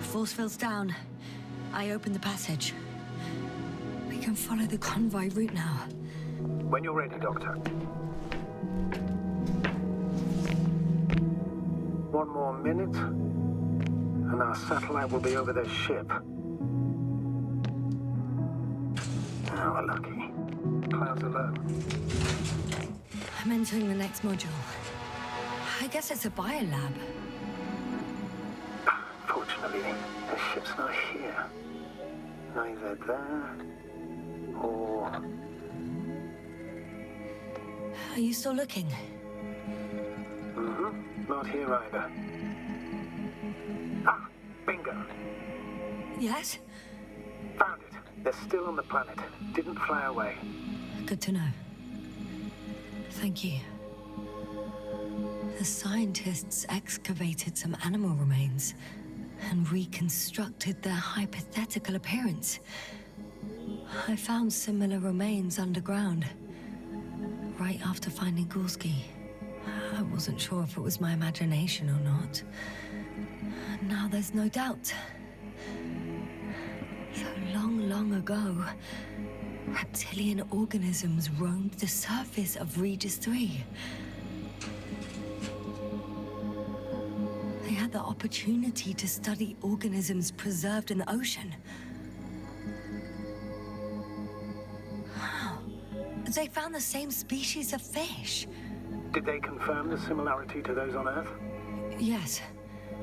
force field's down. I opened the passage. We can follow the convoy route now. When you're ready, Doctor. One more minute, and our satellite will be over their ship. Oh, we're lucky. Clouds are low. I'm entering the next module. I guess it's a biolab. Fortunately, the ship's not here. Neither there, or... Are you still looking? Mm-hmm. Not here either. Ah, bingo. Yes? Found it. They're still on the planet. Didn't fly away. Good to know. Thank you. The scientists excavated some animal remains and reconstructed their hypothetical appearance. I found similar remains underground, right after finding Gulski. I wasn't sure if it was my imagination or not. Now there's no doubt. So long ago, reptilian organisms roamed the surface of Regis III. They had the opportunity to study organisms preserved in the ocean. Wow. They found the same species of fish. Did they confirm the similarity to those on Earth? Yes.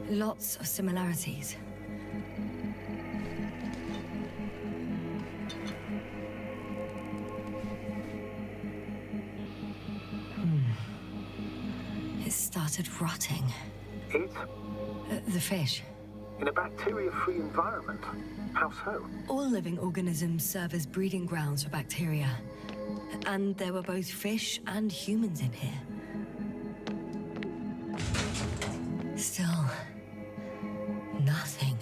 Lots of similarities. It started rotting. It? The fish. In a bacteria-free environment? How so? All living organisms serve as breeding grounds for bacteria. And there were both fish and humans in here. Still, nothing.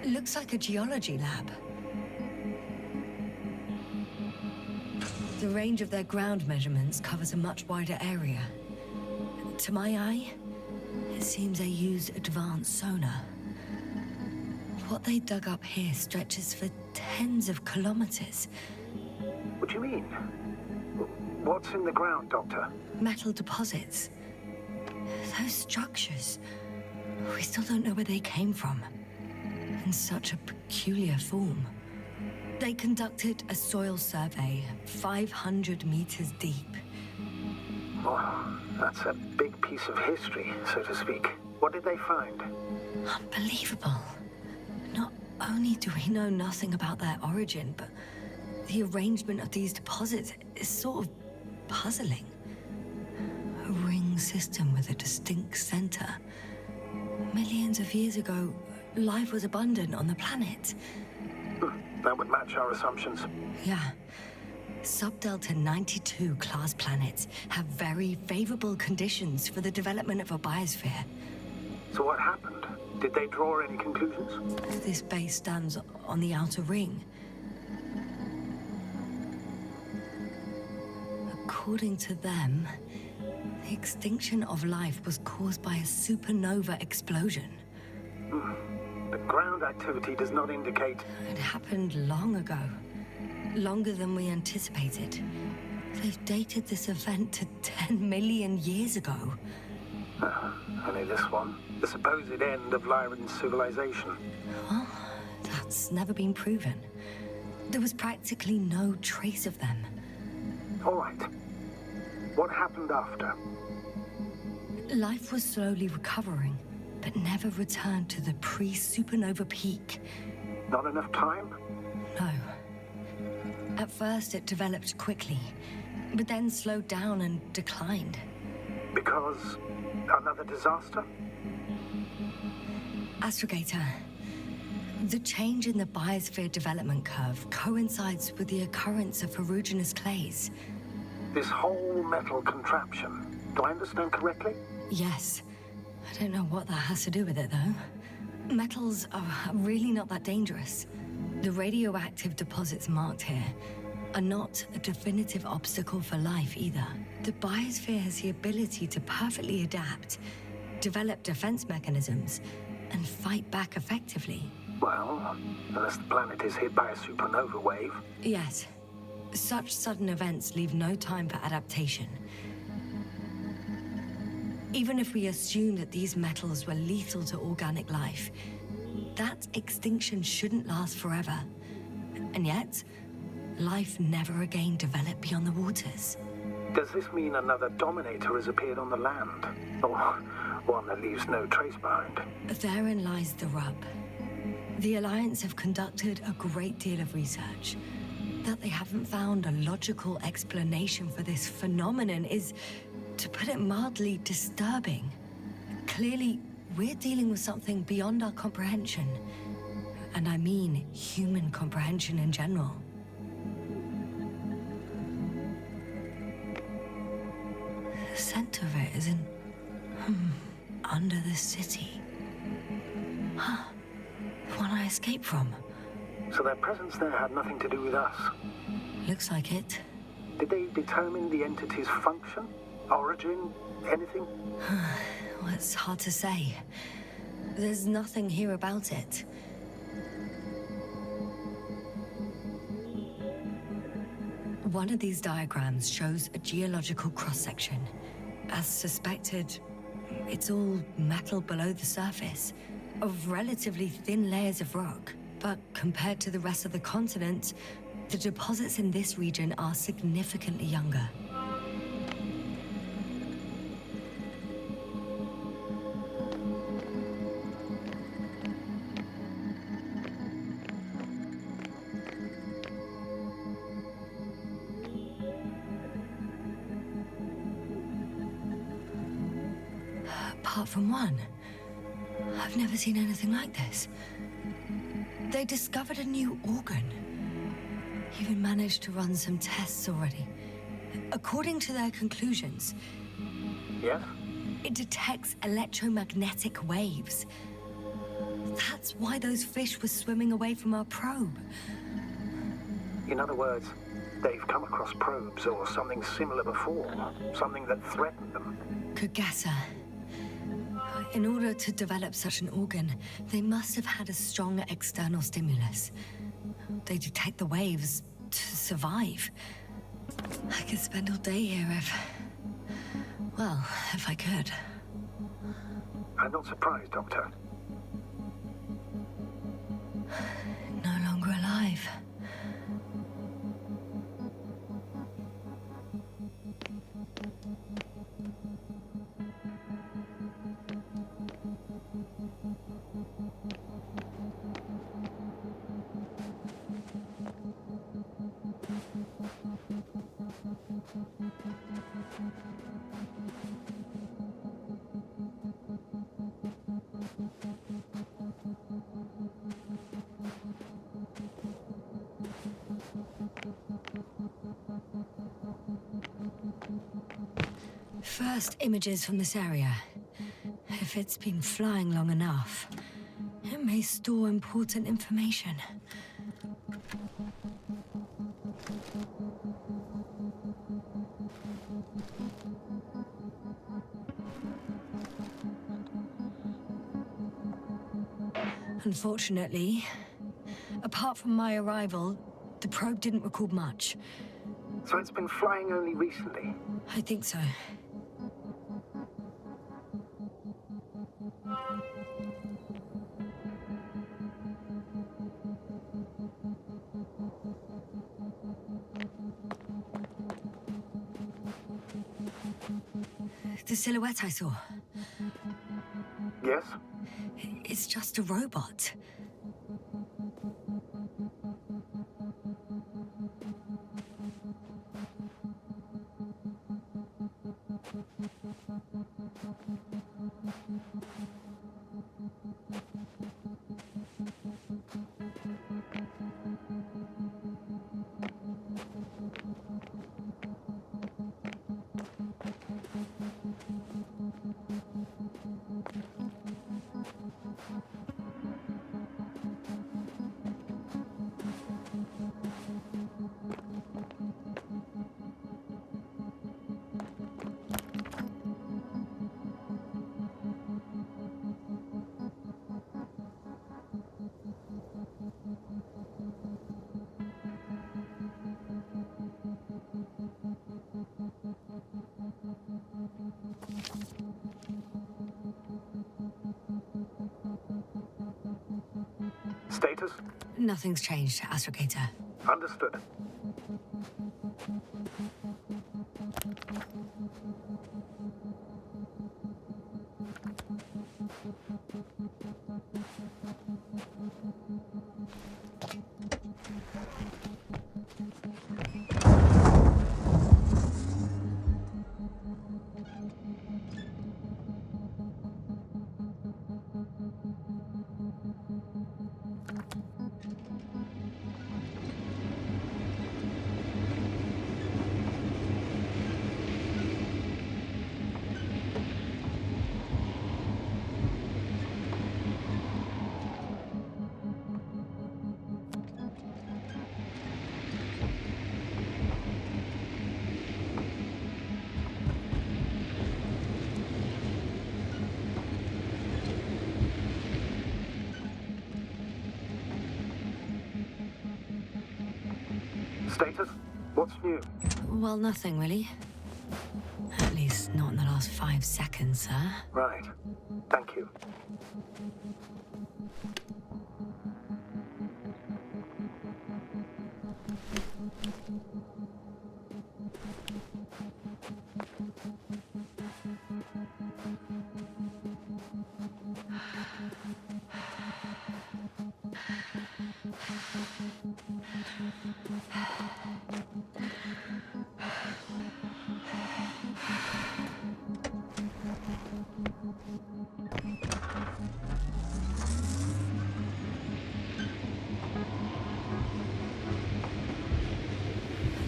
It looks like a geology lab. The range of their ground measurements covers a much wider area. To my eye, it seems they used advanced sonar. What they dug up here stretches for tens of kilometers. What do you mean? What's in the ground, Doctor? Metal deposits. Those structures, we still don't know where they came from. In such a peculiar form. They conducted a soil survey 500 meters deep. Oh, that's a big piece of history, so to speak. What did they find? Unbelievable. Not only do we know nothing about their origin, but the arrangement of these deposits is sort of puzzling. A ring system with a distinct center. Millions of years ago, life was abundant on the planet. That would match our assumptions. Yeah. Subdelta 92 class planets have very favorable conditions for the development of a biosphere. So what happened? Did they draw any conclusions? This base stands on the outer ring. According to them, the extinction of life was caused by a supernova explosion. The ground activity does not indicate... It happened long ago. Longer than we anticipated. They've dated this event to 10 million years ago. Only this one. The supposed end of Lyran's civilization. Well, that's never been proven. There was practically no trace of them. All right. What happened after? Life was slowly recovering, but never returned to the pre-supernova peak. Not enough time? No. At first, it developed quickly, but then slowed down and declined. Because another disaster? Astrogator, the change in the biosphere development curve coincides with the occurrence of ferruginous clays. This whole metal contraption, do I understand correctly? Yes. I don't know what that has to do with it, though. Metals are really not that dangerous. The radioactive deposits marked here are not a definitive obstacle for life either. The biosphere has the ability to perfectly adapt, develop defense mechanisms, and fight back effectively. Well, unless the planet is hit by a supernova wave. Yes. Such sudden events leave no time for adaptation. Even if we assume that these metals were lethal to organic life, that extinction shouldn't last forever. And yet, life never again developed beyond the waters. Does this mean another dominator has appeared on the land? Or one that leaves no trace behind? Therein lies the rub. The Alliance have conducted a great deal of research. That they haven't found a logical explanation for this phenomenon is, to put it mildly, disturbing. Clearly, we're dealing with something beyond our comprehension. And I mean human comprehension in general. The center of it is in... under the city. Huh. The one I escaped from. So their presence there had nothing to do with us? Looks like it. Did they determine the entity's function? Origin? Anything? Well, it's hard to say. There's nothing here about it. One of these diagrams shows a geological cross-section. As suspected, it's all metal below the surface, of relatively thin layers of rock. But compared to the rest of the continent, the deposits in this region are significantly younger. Apart from one, I've never seen anything like this. They discovered a new organ. Even managed to run some tests already. According to their conclusions, Yes? it detects electromagnetic waves. That's why those fish were swimming away from our probe. In other words, they've come across probes or something similar before. Something that threatened them. Could guess her. In order to develop such an organ, they must have had a strong external stimulus. They detect the waves to survive. I could spend all day here if I could. I'm not surprised, Doctor. No longer alive. First images from this area. If it's been flying long enough, it may store important information. Unfortunately, apart from my arrival, the probe didn't record much. So it's been flying only recently? I think so. The silhouette I saw. Yes? It's just a robot. Status? Nothing's changed, Astrogator. Understood. Status? What's new? Well, nothing really. At least not in the last 5 seconds, sir. Right. Thank you.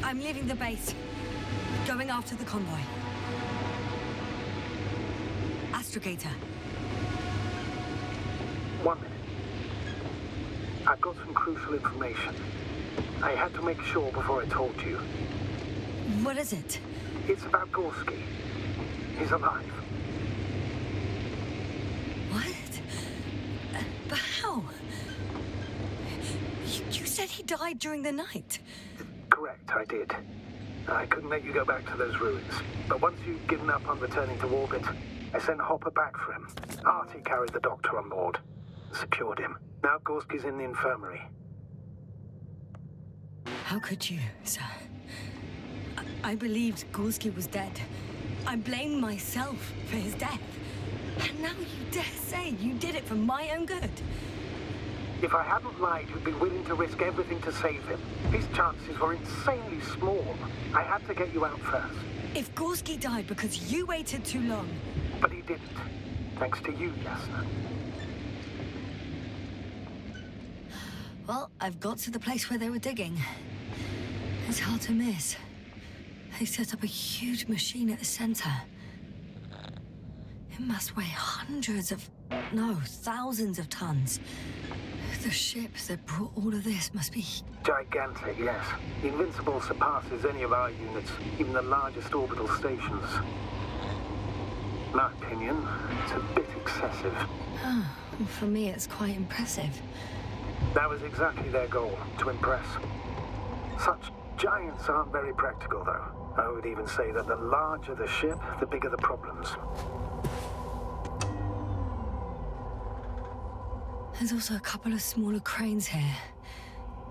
I'm leaving the base. Going after the convoy. Astrogator. 1 minute. I've got some crucial information. I had to make sure before I told you. What is it? It's about Gorski. He's alive. What? But how? You said he died during the night. Correct, I did. I couldn't let you go back to those ruins. But once you'd given up on returning to orbit, I sent Hopper back for him. Artie carried the doctor on board. Secured him. Now Gorski's in the infirmary. How could you, sir? I believed Gorski was dead. I blamed myself for his death. And now you dare say you did it for my own good. If I hadn't lied, you'd be willing to risk everything to save him. His chances were insanely small. I had to get you out first. If Gorski died because you waited too long... But he didn't. Thanks to you, Jasna. Well, I've got to the place where they were digging. It's hard to miss. They set up a huge machine at the center. It must weigh hundreds of... no, thousands of tons. The ship that brought all of this must be... Gigantic, yes. The Invincible surpasses any of our units, even the largest orbital stations. In my opinion, it's a bit excessive. Oh, for me, it's quite impressive. That was exactly their goal, to impress. Such giants aren't very practical, though. I would even say that the larger the ship, the bigger the problems. There's also a couple of smaller cranes here.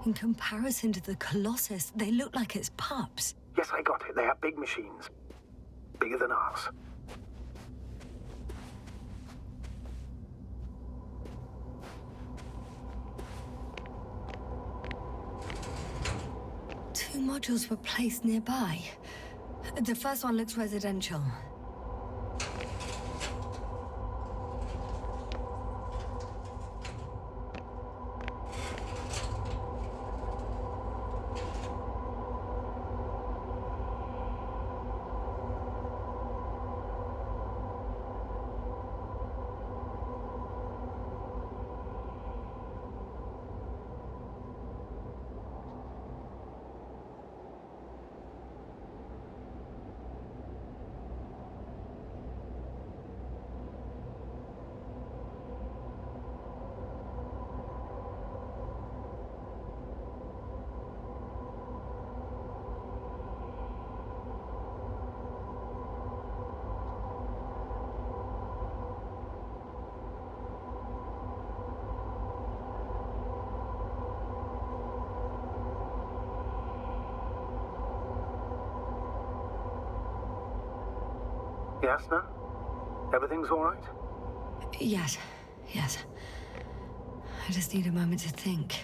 In comparison to the Colossus, they look like it's pups. Yes, I got it. They have big machines. Bigger than ours. Two modules were placed nearby. The first one looks residential. Yes, no? Everything's all right? Yes, yes. I just need a moment to think.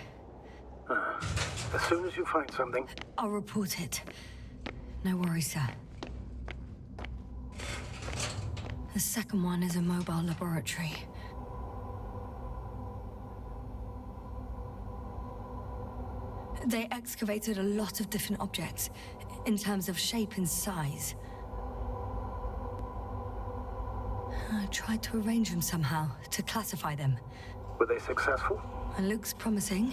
As soon as you find something... I'll report it. No worries, sir. The second one is a mobile laboratory. They excavated a lot of different objects, in terms of shape and size. I tried to arrange them somehow, to classify them. Were they successful? It looks promising.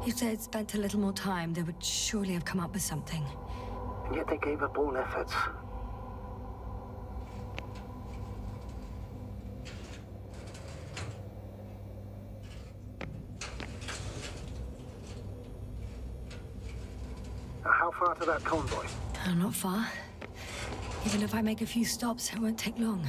If they had spent a little more time, they would surely have come up with something. And yet they gave up all efforts. How far to that convoy? Not far. Even if I make a few stops, it won't take long.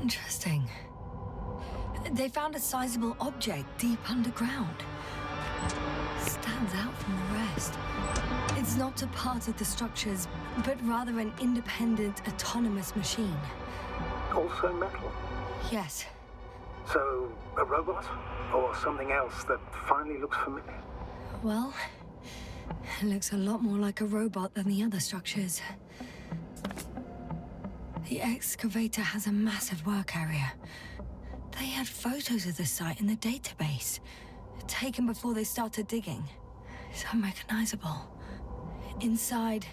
Interesting. They found a sizable object deep underground. Stands out from the rest. It's not a part of the structures, but rather an independent, autonomous machine. Also metal? Yes. So, a robot? Or something else that finally looks familiar? Well, it looks a lot more like a robot than the other structures. The excavator has a massive work area. They had photos of the site in the database, taken before they started digging. It's unrecognizable. Inside,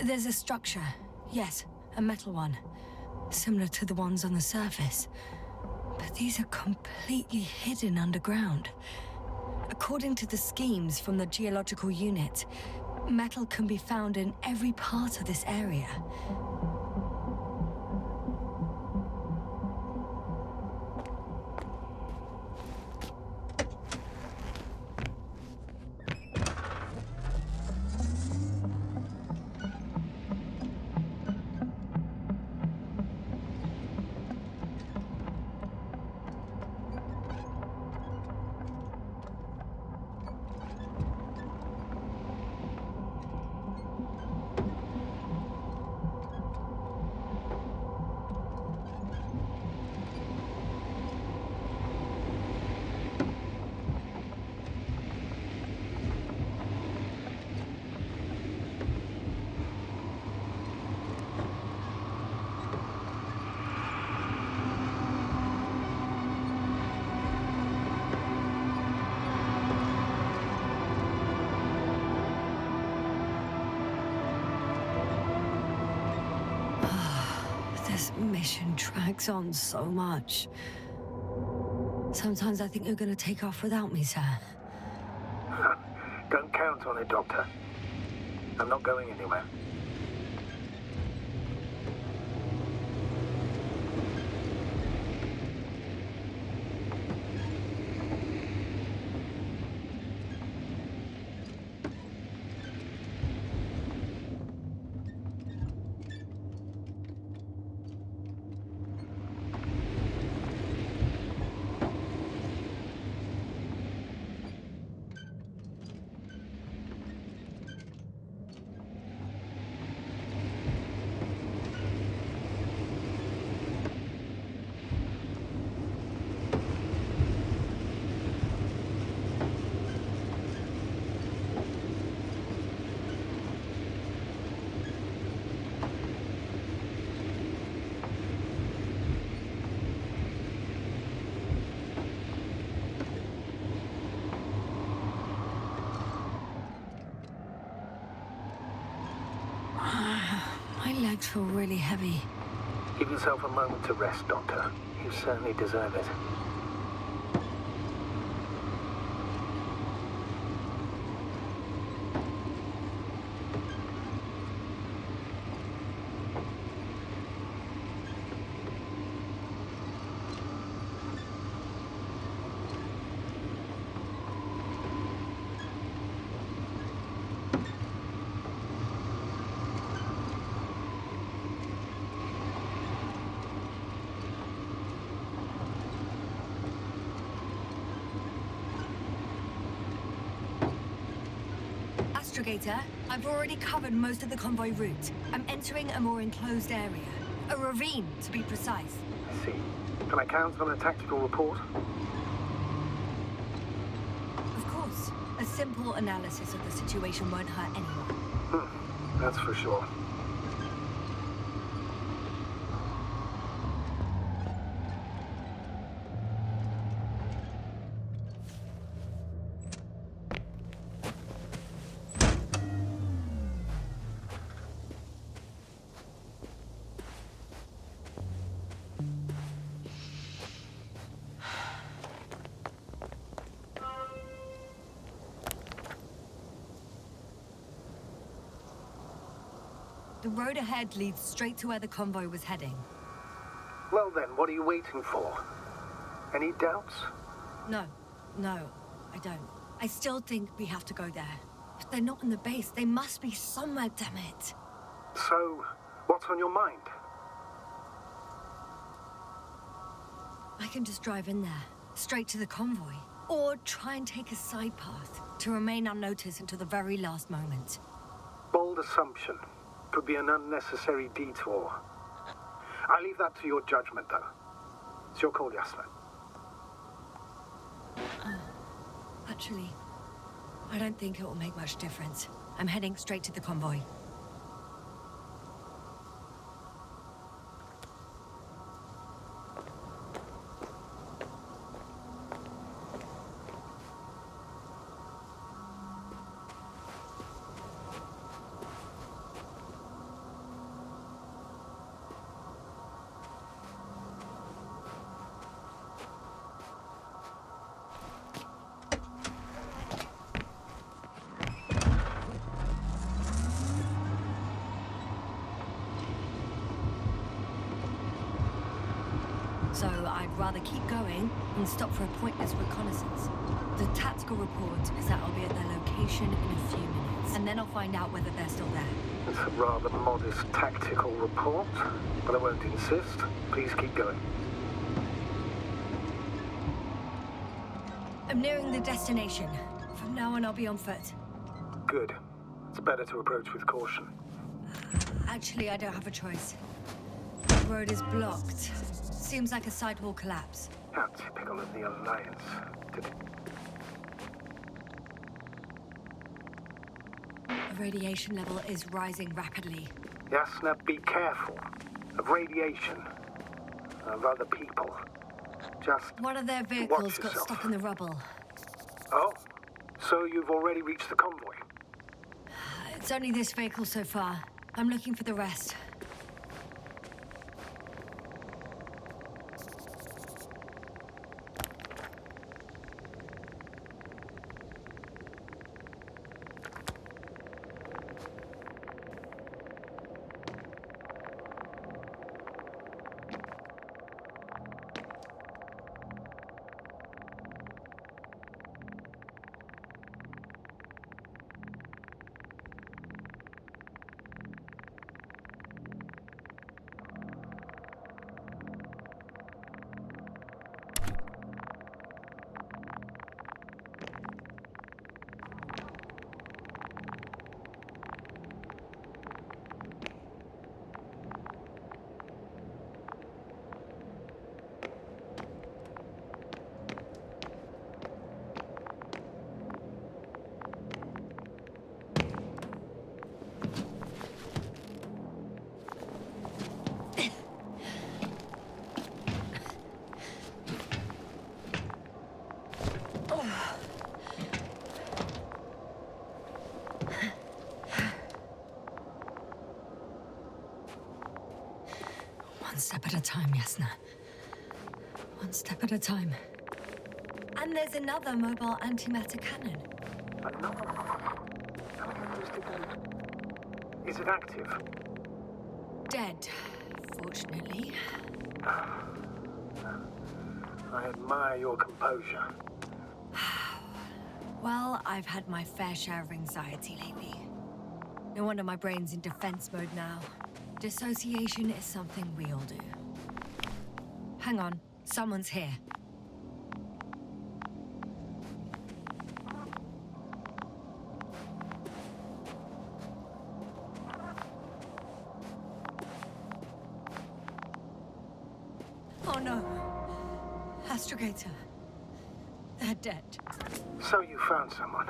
there's a structure. Yes, a metal one. Similar to the ones on the surface. But these are completely hidden underground. According to the schemes from the geological unit, metal can be found in every part of this area. This mission drags on so much. Sometimes I think you're going to take off without me, sir. Don't count on it, Doctor. I'm not going anywhere. legs feel really heavy. Give yourself a moment to rest, Doctor. You certainly deserve it. Astrogator, I've already covered most of the convoy route. I'm entering a more enclosed area. A ravine, to be precise. I see. Can I count on a tactical report? Of course. A simple analysis of the situation won't hurt anyone. That's for sure. The road ahead leads straight to where the convoy was heading. Well then, what are you waiting for? Any doubts? No, I don't. I still think we have to go there. If they're not in the base, they must be somewhere, damn it. So, what's on your mind? I can just drive in there, straight to the convoy. Or try and take a side path, to remain unnoticed until the very last moment. Bold assumption. Could be an unnecessary detour. I leave that to your judgment, though. It's your call, Yasna. Actually, I don't think it will make much difference. I'm heading straight to the convoy. So I'd rather keep going and stop for a pointless reconnaissance. The tactical report is that I'll be at their location in a few minutes, and then I'll find out whether they're still there. It's a rather modest tactical report, but I won't insist. Please keep going. I'm nearing the destination. From now on, I'll be on foot. Good. It's better to approach with caution. Actually, I don't have a choice. The road is blocked. Seems like a sidewall collapse. How typical of the Alliance. The radiation level is rising rapidly. Yasna, be careful. Of radiation. Of other people. Just One of their vehicles got stuck in the rubble. Oh, so you've already reached the convoy? It's only this vehicle so far. I'm looking for the rest. One step at a time, Yasna. One step at a time. And there's another mobile antimatter cannon. Another one? Is it active? Dead, fortunately. I admire your composure. Well, I've had my fair share of anxiety lately. No wonder my brain's in defense mode now. Dissociation is something we all do. Hang on, someone's here. Oh no. Astrogator. They're dead. So you found someone.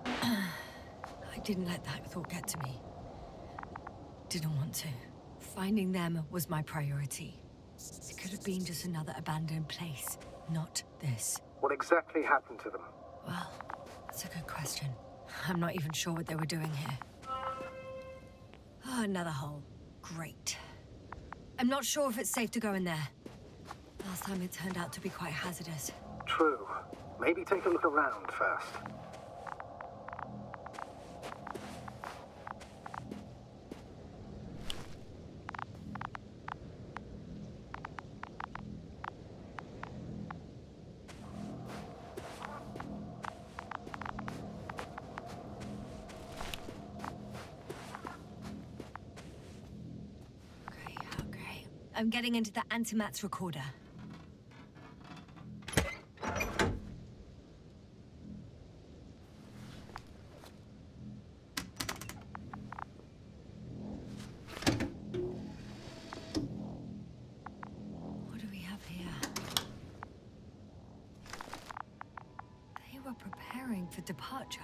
I didn't let that thought get to me. Didn't want to. Finding them was my priority. It could have been just another abandoned place, not this. What exactly happened to them? Well, that's a good question. I'm not even sure what they were doing here. Oh, another hole. Great. I'm not sure if it's safe to go in there. Last time it turned out to be quite hazardous. True. Maybe take a look around first. Okay. I'm getting into the antimat's recorder. What do we have here? They were preparing for departure.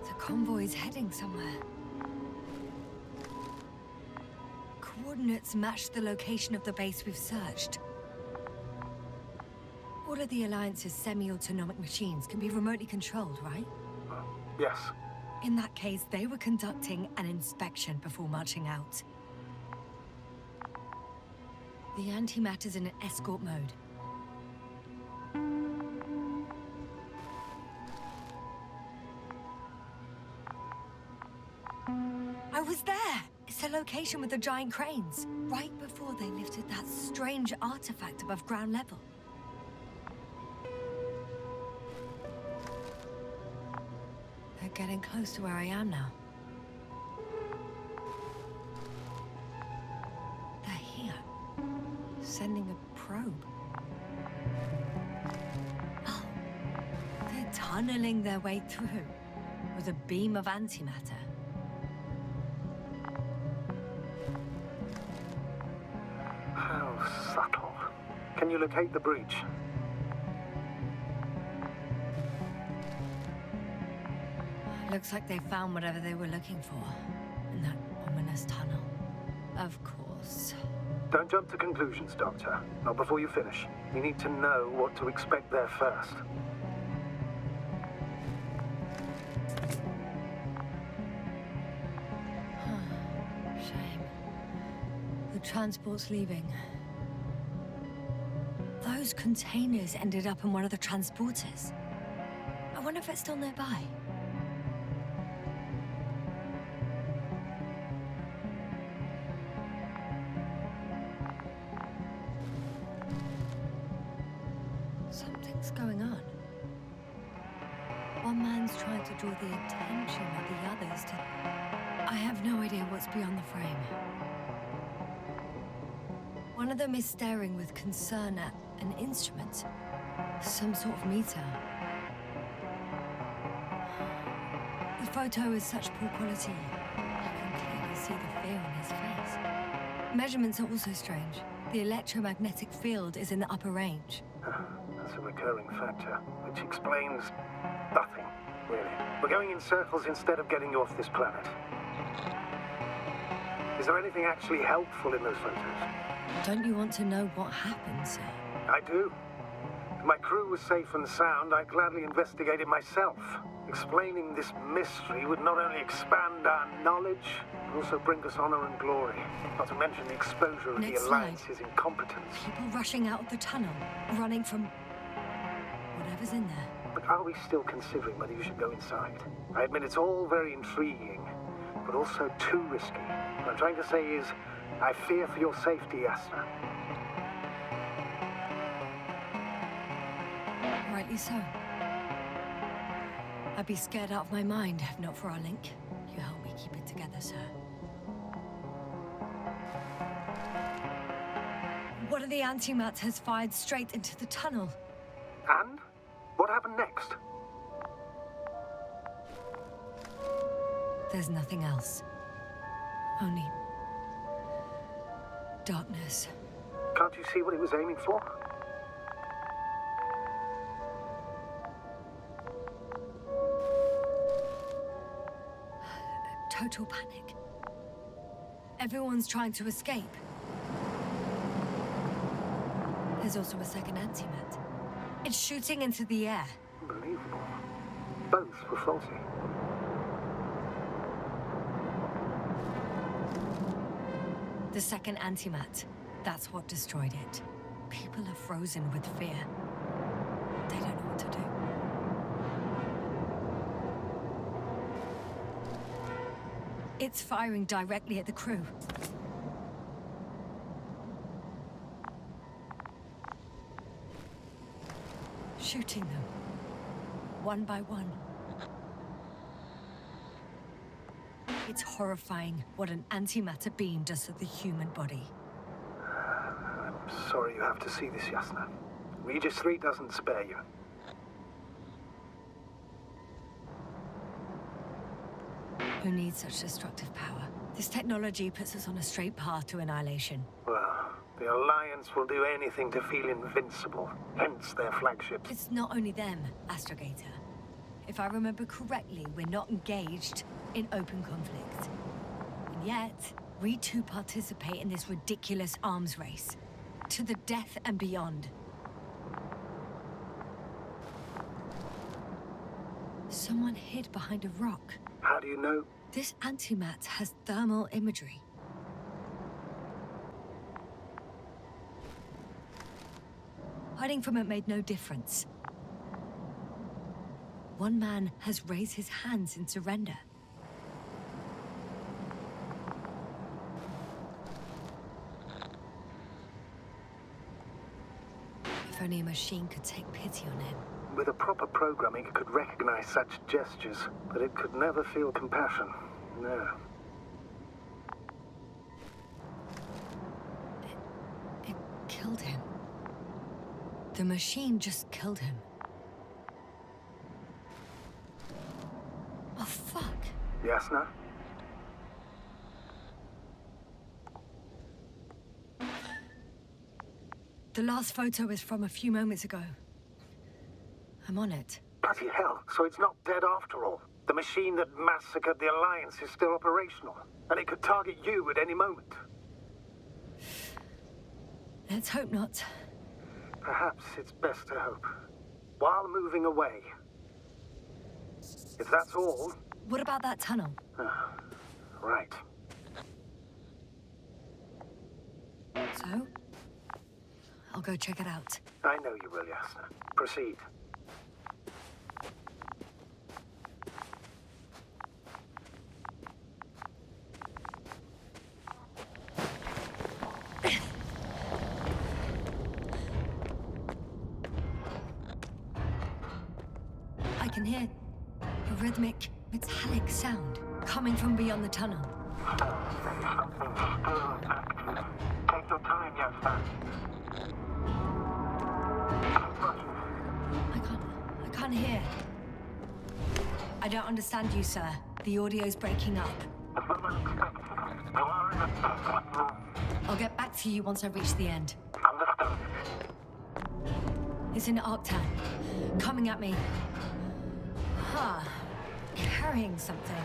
The convoy's heading somewhere. Coordinates match the location of the base we've searched. All of the Alliance's semi-autonomic machines can be remotely controlled, right? Yes. In that case, they were conducting an inspection before marching out. The antimatter's in an escort mode. I was there! It's the location with the giant cranes, right before they lifted that strange artifact above ground level. They're getting close to where I am now. They're here, sending a probe. Oh, they're tunneling their way through with a beam of antimatter. How subtle. Can you locate the breach? Looks like they found whatever they were looking for in that ominous tunnel. Of course. Don't jump to conclusions, Doctor. Not before you finish. You need to know what to expect there first. Shame. The transport's leaving. Those containers ended up in one of the transporters. I wonder if it's still nearby. Something's going on. One man's trying to draw the attention of the others to... I have no idea what's beyond the frame. One of them is staring with concern at an instrument. Some sort of meter. The photo is such poor quality. You can clearly see the fear on his face. Measurements are also strange. The electromagnetic field is in the upper range. That's a recurring factor, which explains nothing, really. We're going in circles instead of getting you off this planet. Is there anything actually helpful in those photos? Don't you want to know what happened, sir? I do. If my crew was safe and sound, I'd gladly investigate it myself. Explaining this mystery would not only expand our knowledge, but also bring us honor and glory. Not to mention the exposure of the Alliance's incompetence. People rushing out of the tunnel, running from whatever's in there. But are we still considering whether you should go inside? I admit it's all very intriguing, but also too risky. What I'm trying to say is, I fear for your safety, Yasna. Rightly so. I'd be scared out of my mind if not for our link. You help me keep it together, sir. One of the antimats has fired straight into the tunnel. And? What happened next? There's nothing else. Only darkness. Can't you see what it was aiming for? Total panic. Everyone's trying to escape. There's also a second antimat. It's shooting into the air. Unbelievable. Both were faulty. The second antimat. That's what destroyed it. People are frozen with fear. They don't know what to do. It's firing directly at the crew. Shooting them, one by one. It's horrifying what an antimatter beam does to the human body. I'm sorry you have to see this, Yasna. Regis III doesn't spare you. Who needs such destructive power? This technology puts us on a straight path to annihilation. Well, the Alliance will do anything to feel invincible, hence their flagship. It's not only them, Astrogator. If I remember correctly, we're not engaged in open conflict. And yet, we too participate in this ridiculous arms race. To the death and beyond. Someone hid behind a rock. How do you know? This antimat has thermal imagery. Hiding from it made no difference. One man has raised his hands in surrender. If only a machine could take pity on him. With a proper programming, it could recognize such gestures, but it could never feel compassion. No. It killed him. The machine just killed him. Oh, fuck. Yasna? The last photo is from a few moments ago. I'm on it. Bloody hell, so it's not dead after all. The machine that massacred the Alliance is still operational, and it could target you at any moment. Let's hope not. Perhaps it's best to hope. While moving away. If that's all... What about that tunnel? Right. So? I'll go check it out. I know you will, Yasna. Proceed. I can hear a rhythmic, metallic sound coming from beyond the tunnel. Take your time, Yasna. I can't hear. I don't understand you, sir. The audio's breaking up. I'll get back to you once I reach the end. Understood. It's in Arctan. Coming at me. Huh. Carrying something.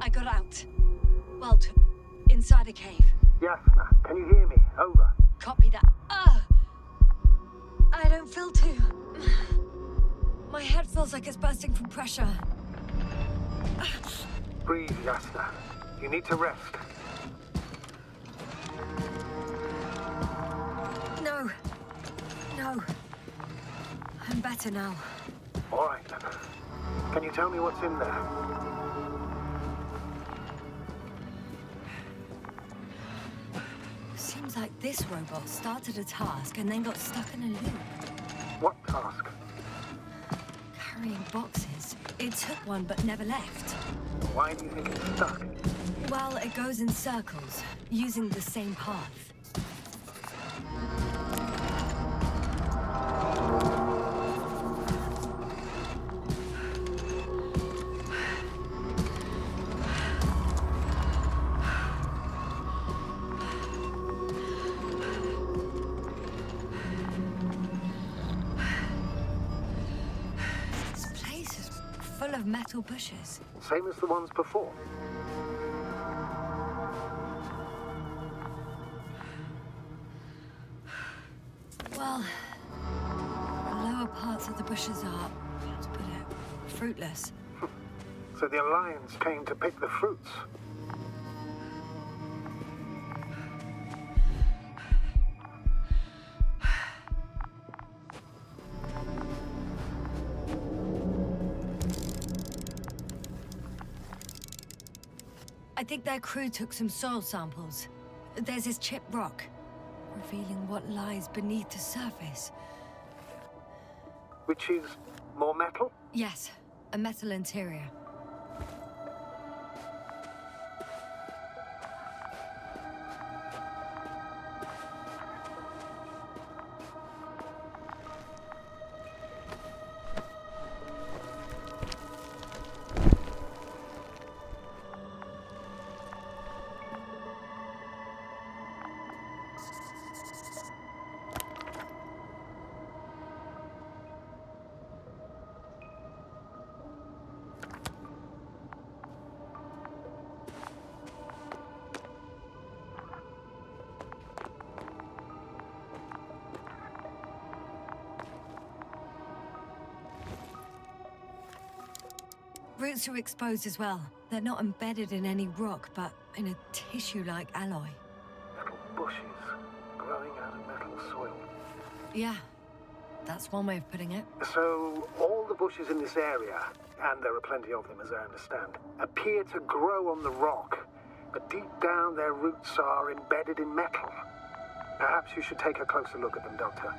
I got out. Well, inside a cave. Yasna, can you hear me? Over. Copy that. I don't feel too... My head feels like it's bursting from pressure. Breathe, Yasna. You need to rest. No. No. I'm better now. All right. Can you tell me what's in there? Seems like this robot started a task and then got stuck in a loop. What task? Carrying boxes. It took one but never left. Why do you think it's stuck? Well, it goes in circles, using the same path. Full of metal bushes. Same as the ones before. Well, the lower parts of the bushes are, let's put it, fruitless. So the Alliance came to pick the fruits. I think their crew took some soil samples. There's this chipped rock, revealing what lies beneath the surface. Which is more metal? Yes, a metal interior. Roots are exposed as well. They're not embedded in any rock, but in a tissue-like alloy. Metal bushes growing out of metal soil. Yeah, that's one way of putting it. So all the bushes in this area, and there are plenty of them as I understand, appear to grow on the rock, but deep down their roots are embedded in metal. Perhaps you should take a closer look at them, Doctor.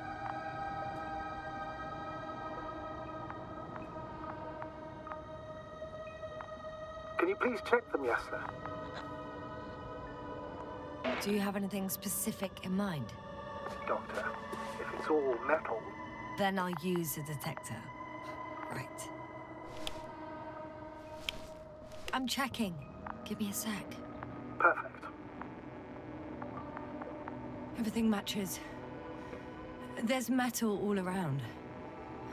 Can you please check them, Yasna? Do you have anything specific in mind? Doctor, if it's all metal... Then I'll use a detector. Right. I'm checking. Give me a sec. Perfect. Everything matches. There's metal all around.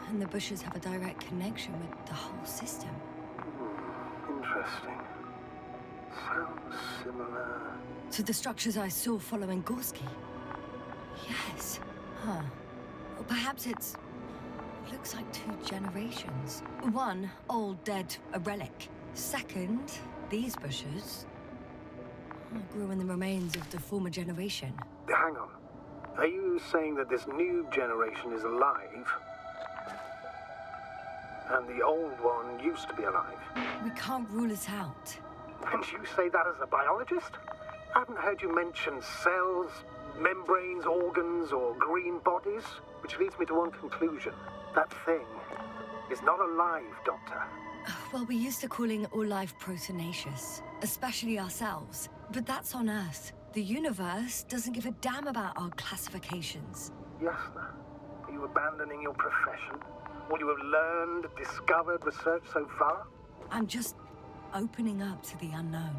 And the bushes have a direct connection with the whole system. Interesting. Sounds similar... To the structures I saw following Gorski. Yes. Huh. Or perhaps it's... looks like two generations. One, old, dead, a relic. Second, these bushes... grew in the remains of the former generation. Hang on. Are you saying that this new generation is alive? And the old one used to be alive? We can't rule it out. And you say that as a biologist? I haven't heard you mention cells, membranes, organs, or green bodies. Which leads me to one conclusion. That thing is not alive, Doctor. Well, we're used to calling all life proteinaceous, especially ourselves. But that's on Earth. The universe doesn't give a damn about our classifications. Yasna, are you abandoning your profession? All you have learned, discovered, researched so far? I'm just opening up to the unknown.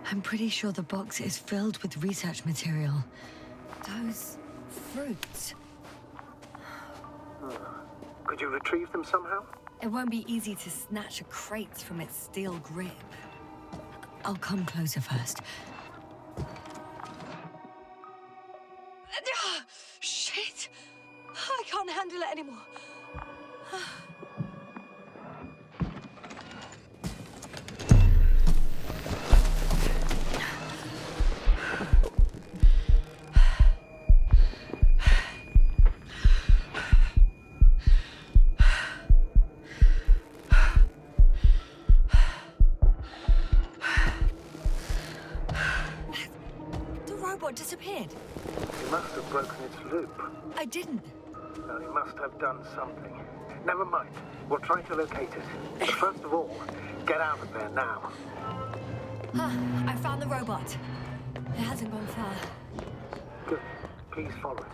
I'm pretty sure the box is filled with research material. Those fruits. Could you retrieve them somehow? It won't be easy to snatch a crate from its steel grip. I'll come closer first. Shit! I can't handle it anymore. Disappeared. You must have broken its loop. I didn't. No, you must have done something. Never mind. We'll try to locate it. But first of all, get out of there now. I found the robot. It hasn't gone far. Good. Please follow it.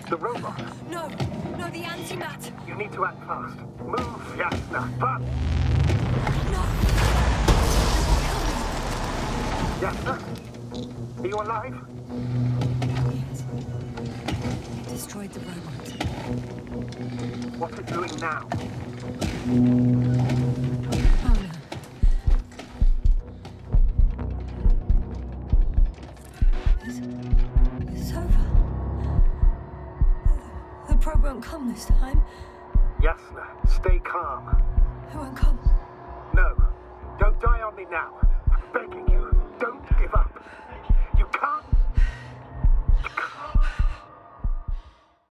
The robot? No, the antimat. You need to act fast. Move, Jasna, but... No. Jasna? Are you alive? Yes. It destroyed the robot. What's it doing now? Oh no. It's over. The probe won't come this time. Jasna, stay calm. It won't come. No, don't die on me now. I'm begging you.